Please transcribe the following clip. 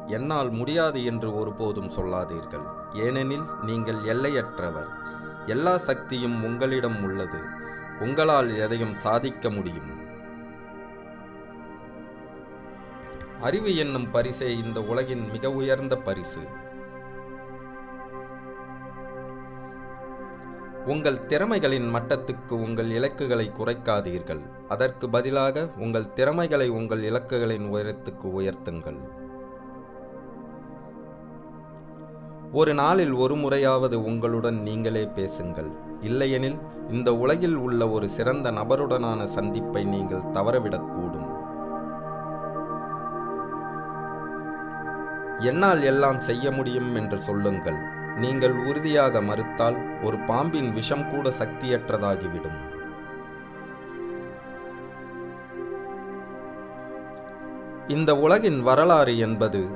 என்னால் முடியாது என்று ஒருபோதும் சொல்லாதீர்கள். ஏனெனில் நீங்கள் எல்லையற்றவர். எல்லா சக்தியும் உங்களிடம் உள்ளது. உங்களால் எதையும் சாதிக்க முடியும். அறிவு என்னும் பரிசே இந்த உலகின் மிக உயர்ந்த பரிசு. உங்கள் திறமைகளின் மட்டத்துக்கு உங்கள் இலக்குகளை குறைக்காதீர்கள். அதற்கு பதிலாக உங்கள் திறமைகளை உங்கள் இலக்குகளின் உயரத்துக்கு உயர்த்துங்கள். ஒரு நாளில் ஒரு முறையாவது உங்களுடன் நீங்களே பேசுங்கள். இல்லையெனில் இந்த உலகில் உள்ள ஒரு சிறந்த நபருடனான சந்திப்பை நீங்கள் தவறவிடக்கூடும். என்னால் எல்லாம் செய்ய முடியும் என்று சொல்லுங்கள். நீங்கள் உறுதியாக மறுத்தால் ஒரு பாம்பின் விஷம் கூட சக்தியற்றதாகிவிடும். இந்த உலகின் வரலாறு என்பது